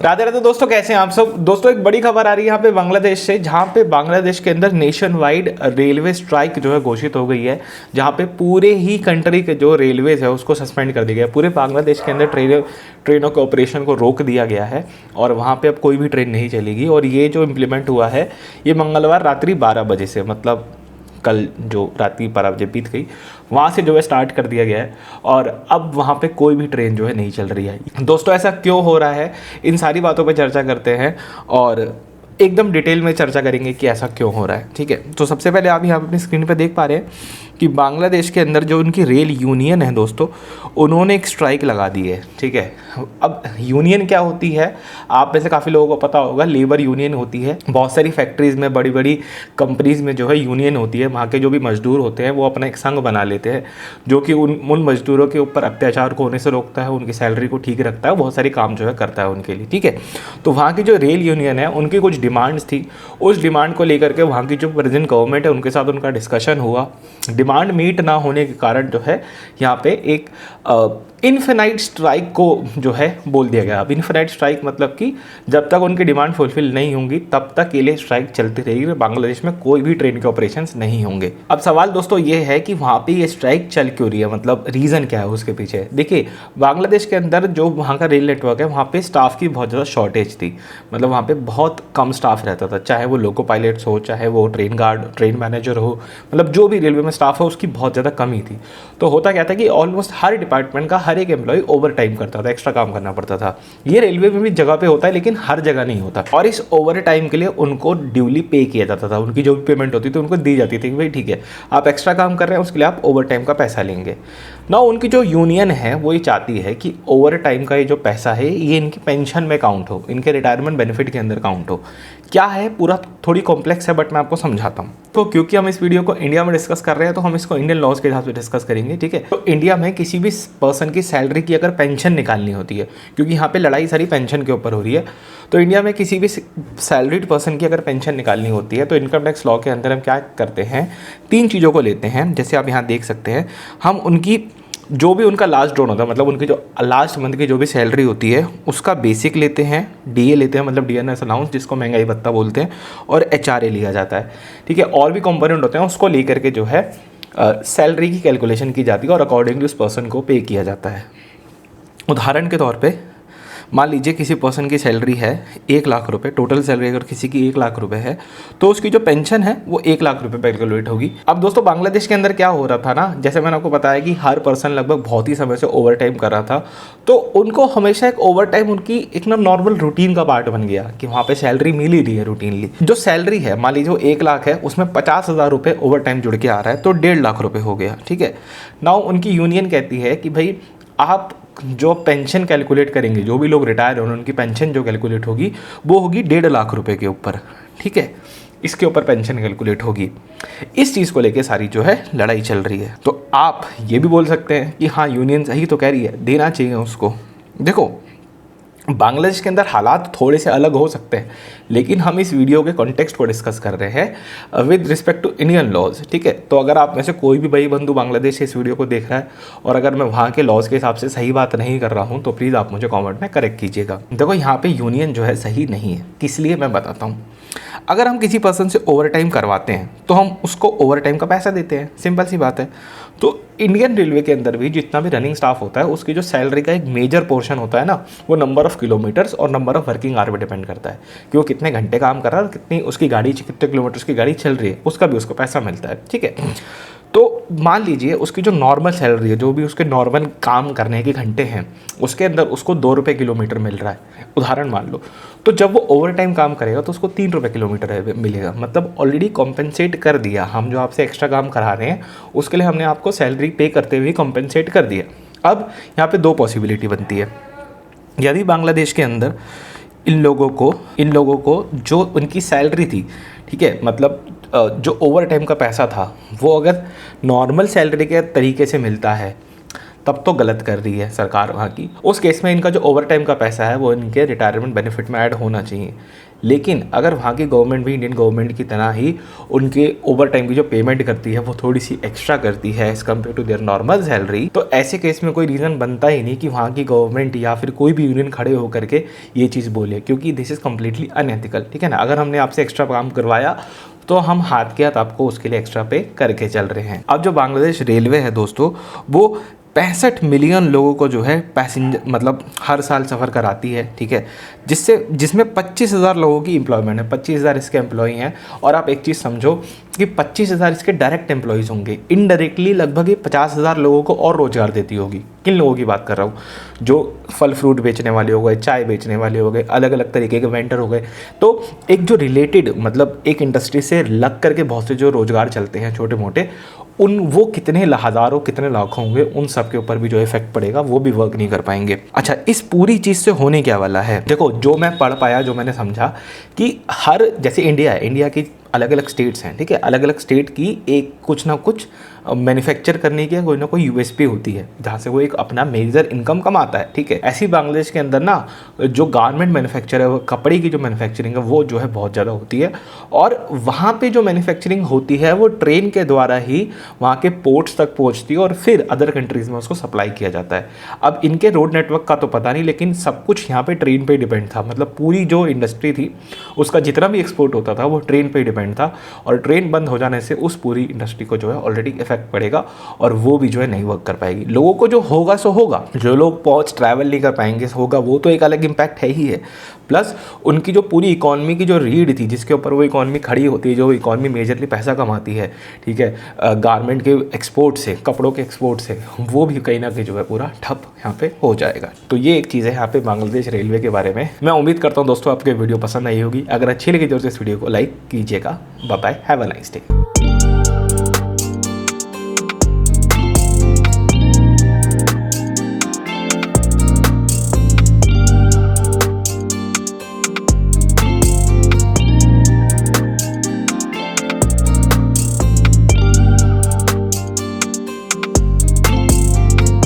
राधे राधे दोस्तों, कैसे हैं आप सब। दोस्तों एक बड़ी खबर आ रही है यहाँ पे बांग्लादेश से, जहाँ पे बांग्लादेश के अंदर नेशन वाइड रेलवे स्ट्राइक जो है घोषित हो गई है। जहाँ पे पूरे ही कंट्री के जो रेलवेज है उसको सस्पेंड कर दिया गया है। पूरे बांग्लादेश के अंदर ट्रेनों के ऑपरेशन को रोक दिया गया है और वहाँ पे अब कोई भी ट्रेन नहीं चलेगी। और ये जो इम्प्लीमेंट हुआ है ये मंगलवार रात्रि 12 बजे से, मतलब कल जो रात 12 बजे बीत गई, वहाँ से जो है स्टार्ट कर दिया गया है। और अब वहाँ पे कोई भी ट्रेन जो है नहीं चल रही है। दोस्तों ऐसा क्यों हो रहा है, इन सारी बातों पे चर्चा करते हैं और एकदम डिटेल में चर्चा करेंगे कि ऐसा क्यों हो रहा है। ठीक है, तो सबसे पहले आप यहाँ अपनी स्क्रीन पे देख पा रहे हैं कि बांग्लादेश के अंदर जो उनकी रेल यूनियन है दोस्तों, उन्होंने एक स्ट्राइक लगा दी है। ठीक है, अब यूनियन क्या होती है आप में से काफ़ी लोगों को पता होगा। लेबर यूनियन होती है, बहुत सारी फैक्ट्रीज़ में, बड़ी बड़ी कंपनीज़ में जो है यूनियन होती है। वहाँ के जो भी मजदूर होते हैं वो अपना एक संघ बना लेते हैं, जो कि उन मजदूरों के ऊपर अत्याचार को होने से रोकता है, उनकी सैलरी को ठीक रखता है, बहुत सारी काम जो है करता है उनके लिए। ठीक है, तो वहाँ की जो रेल यूनियन है उनकी कुछ डिमांड्स थी, उस डिमांड को लेकर के वहाँ की जो प्रेजेंट गवर्नमेंट है उनके साथ उनका डिस्कशन हुआ। डिमांड मीट ना होने के कारण जो है यहाँ पे एक इन्फिनाइट स्ट्राइक को जो है बोल दिया गया। अब इन्फिनाइट स्ट्राइक मतलब कि जब तक उनकी डिमांड फुलफिल नहीं होंगी तब तक के लिए स्ट्राइक चलती रहेगी। बांग्लादेश में कोई भी ट्रेन के ऑपरेशंस नहीं होंगे। अब सवाल दोस्तों ये है कि वहाँ पे ये स्ट्राइक चल क्यों रही है, मतलब रीज़न क्या है उसके पीछे। देखिए, बांग्लादेश के अंदर जो वहाँ का रेल नेटवर्क है वहाँ पे स्टाफ की बहुत ज़्यादा शॉर्टेज थी। मतलब वहाँ पे बहुत कम स्टाफ रहता था, चाहे वो लोको पायलट्स हो, चाहे वो ट्रेन गार्ड, ट्रेन मैनेजर हो, मतलब जो भी रेलवे में स्टाफ है उसकी बहुत ज़्यादा कमी थी। तो होता क्या था कि ऑलमोस्ट हर डिपार्टमेंट का हर एक एम्प्लॉय ओवर टाइम करता था, एक्स्ट्रा काम करना पड़ता था। ये रेलवे में भी जगह पे होता है लेकिन हर जगह नहीं होता। और इस ओवर टाइम के लिए उनको ड्यूली पे किया जाता था। उनकी जो भी पेमेंट होती थी उनको दी जाती थी कि भाई ठीक है, आप एक्स्ट्रा काम कर रहे हैं उसके लिए आप ओवर टाइम का पैसा लेंगे ना। उनकी जो यूनियन है वो ये चाहती है कि ओवर टाइम का ये जो पैसा है ये इनकी पेंशन में काउंट हो, इनके रिटायरमेंट बेनिफिट के अंदर काउंट हो। क्या है पूरा थोड़ी कॉम्प्लेक्स है बट मैं आपको समझाता हूँ। तो क्योंकि हम इस वीडियो को इंडिया में डिस्कस कर रहे हैं तो हम इसको इंडियन लॉज के हिसाब से डिस्कस करेंगे। ठीक है, तो इंडिया में किसी भी पर्सन की सैलरी की अगर पेंशन निकालनी होती है, क्योंकि यहाँ पे लड़ाई सारी पेंशन के ऊपर हो रही है, तो इंडिया में किसी भी सैलरीड पर्सन की अगर पेंशन निकालनी होती है तो इनकम टैक्स लॉ के अंदर हम क्या करते हैं, 3 चीज़ों को लेते हैं। जैसे आप यहाँ देख सकते हैं, हम उनकी जो भी उनका लास्ट ड्रॉन होता है, मतलब उनकी जो लास्ट मंथ की जो भी सैलरी होती है उसका बेसिक लेते हैं, डीए लेते हैं, मतलब डियरनेस अलाउंस जिसको महंगाई भत्ता बोलते हैं, और एचआरए लिया जाता है। ठीक है, और भी कंपोनेंट होते हैं, उसको लेकर के जो है सैलरी की कैलकुलेशन की जाती है और अकॉर्डिंगली उस पर्सन को पे किया जाता है। उदाहरण के तौर पे मान लीजिए किसी पर्सन की सैलरी है 1 लाख रुपए, टोटल सैलरी अगर किसी की 1 लाख रुपए है तो उसकी जो पेंशन है वो 1 लाख रुपए पर कैलकुलेट होगी। अब दोस्तों बांग्लादेश के अंदर क्या हो रहा था ना, जैसे मैंने आपको बताया कि हर पर्सन लगभग बहुत ही समय से ओवर टाइम कर रहा था, तो उनको हमेशा एक ओवर टाइम उनकी एक ना नॉर्मल रूटीन का पार्ट बन गया कि वहाँ पर सैलरी मिल ही रही है रूटीनली। जो सैलरी है मान लीजिए वो 1 लाख है, उसमें 50,000 रुपये ओवर टाइम जुड़ के आ रहा है तो 1.5 लाख रुपये हो गया। ठीक है, नाउ उनकी यूनियन कहती है कि भाई आप जो पेंशन कैलकुलेट करेंगे, जो भी लोग रिटायर हो उनकी पेंशन जो कैलकुलेट होगी वो होगी 1.5 लाख रुपए के ऊपर। ठीक है, इसके ऊपर पेंशन कैलकुलेट होगी। इस चीज़ को लेके सारी जो है लड़ाई चल रही है। तो आप ये भी बोल सकते हैं कि हाँ यूनियन सही तो कह रही है, देना चाहिए उसको। देखो बांग्लादेश के अंदर हालात थोड़े से अलग हो सकते हैं, लेकिन हम इस वीडियो के कॉन्टेक्स्ट को डिस्कस कर रहे हैं with respect to Indian laws. ठीक है, तो अगर आप में से कोई भी भाई बंधु बांग्लादेश से इस वीडियो को देख रहा है और अगर मैं वहाँ के लॉज के हिसाब से सही बात नहीं कर रहा हूँ तो प्लीज़ आप मुझे कॉमेंट में करेक्ट कीजिएगा। देखो यहाँ पे यूनियन जो है सही नहीं है, किस लिए मैं बताता हूँ। अगर हम किसी पर्सन से ओवर टाइम करवाते हैं तो हम उसको ओवर टाइम का पैसा देते हैं, सिंपल सी बात है। तो इंडियन रेलवे के अंदर भी जितना भी रनिंग स्टाफ होता है उसकी जो सैलरी का एक मेजर पोर्शन होता है ना, वो नंबर ऑफ़ किलोमीटर्स और नंबर ऑफ़ वर्किंग आवर पे डिपेंड करता है कि वो कितने घंटे काम कर रहा है और कितनी उसकी गाड़ी, कितने किलोमीटर्स की गाड़ी चल रही है, उसका भी उसको पैसा मिलता है। ठीक है, तो मान लीजिए उसकी जो नॉर्मल सैलरी है, जो भी उसके नॉर्मल काम करने के घंटे हैं उसके अंदर उसको 2 रुपये किलोमीटर मिल रहा है, उदाहरण मान लो। तो जब वो ओवर टाइम काम करेगा तो उसको 3 रुपये किलोमीटर मिलेगा। मतलब ऑलरेडी कॉम्पेंसेट कर दिया, हम जो आपसे एक्स्ट्रा काम करा रहे हैं उसके लिए हमने आपको सैलरी पे करते हुए कॉम्पेंसेट कर दिया। अब यहाँ पे 2 पॉसिबिलिटी बनती है। यदि बांग्लादेश के अंदर इन लोगों को जो उनकी सैलरी थी, ठीक है, मतलब जो ओवर टाइम का पैसा था वो अगर नॉर्मल सैलरी के तरीके से मिलता है तब तो गलत कर रही है सरकार वहाँ की। उस केस में इनका जो ओवर टाइम का पैसा है वो इनके रिटायरमेंट बेनिफिट में ऐड होना चाहिए। लेकिन अगर वहाँ की गवर्नमेंट भी इंडियन गवर्नमेंट की तरह ही उनके ओवर टाइम की जो पेमेंट करती है वो थोड़ी सी एक्स्ट्रा करती है as compare to their normal salary, तो ऐसे केस में कोई रीज़न बनता ही नहीं कि वहाँ की गवर्नमेंट या फिर कोई भी यूनियन खड़े होकर के ये चीज़ बोले, क्योंकि दिस इज़ कम्प्लीटली अनएथिकल। ठीक है ना, अगर हमने आपसे एक्स्ट्रा काम करवाया तो हम हाथ के हाथ आपको उसके लिए एक्स्ट्रा पे करके चल रहे हैं। अब जो बांग्लादेश रेलवे है दोस्तों, वो 65 मिलियन लोगों को जो है पैसेंजर मतलब हर साल सफ़र कराती है। ठीक है, जिसमें 25,000 लोगों की एम्प्लॉयमेंट है, 25,000 इसके एम्प्लॉई हैं। और आप एक चीज़ समझो कि 25,000 इसके डायरेक्ट एम्प्लॉयज़ होंगे, इनडायरेक्टली लगभग ये 50,000 लोगों को और रोज़गार देती होगी। किन लोगों की बात कर रहा हूँ? जो फल फ्रूट बेचने वाले हो गए, चाय बेचने वाले हो गए, अलग अलग तरीके के वेंडर हो गए। तो एक जो रिलेटेड मतलब एक इंडस्ट्री से लग करके बहुत से जो रोज़गार चलते हैं छोटे मोटे, वो कितने हज़ारों कितने लाखों होंगे, उन सब के ऊपर भी जो इफेक्ट पड़ेगा वो भी वर्क नहीं कर पाएंगे। अच्छा, इस पूरी चीज़ से होने क्या वाला है? देखो, जो मैं पढ़ पाया, जो मैंने समझा कि हर जैसे इंडिया है, इंडिया की अलग अलग स्टेट्स हैं। ठीक है, अलग अलग स्टेट की एक कुछ ना कुछ मैन्युफैक्चर करने की कोई ना कोई यूएसपी होती है जहाँ से वो एक अपना मेजर इनकम कमाता है। ठीक है, ऐसी बांग्लादेश के अंदर ना जो गारमेंट मैन्युफैक्चर है, वो कपड़े की जो मैन्युफैक्चरिंग है वो जो है बहुत ज़्यादा होती है। और वहाँ पे जो मैन्युफैक्चरिंग होती है वो ट्रेन के द्वारा ही वहाँ के पोर्ट्स तक पहुँचती है और फिर अदर कंट्रीज़ में उसको सप्लाई किया जाता है। अब इनके रोड नेटवर्क का तो पता नहीं, लेकिन सब कुछ यहाँ पर ट्रेन पर डिपेंड था। मतलब पूरी जो इंडस्ट्री थी उसका जितना भी एक्सपोर्ट होता था वो ट्रेन पर डिपेंड था। और ट्रेन बंद हो जाने से उस पूरी इंडस्ट्री को जो है ऑलरेडी इफेक्ट पड़ेगा और वो भी जो है नहीं वर्क कर पाएगी। लोगों को जो होगा सो होगा, जो लोग ट्रैवल नहीं कर पाएंगे होगा, वो तो एक अलग इम्पैक्ट है ही है। प्लस उनकी जो पूरी इकॉनमी की जो रीढ़ थी जिसके ऊपर वो इकॉनमी खड़ी होती है, जो इकॉनमी मेजरली पैसा कमाती है, ठीक है, गारमेंट के एक्सपोर्ट से, कपड़ों के एक्सपोर्ट से, वो भी कहीं ना कहीं जो है पूरा ठप यहाँ पे हो जाएगा। तो ये एक चीज़ है यहाँ पे बांग्लादेश रेलवे के बारे में। मैं उम्मीद करता हूँ दोस्तों आपको वीडियो पसंद आई होगी। अगर अच्छी लगी तो इस वीडियो को लाइक कीजिएगा। Bye bye, have a nice day.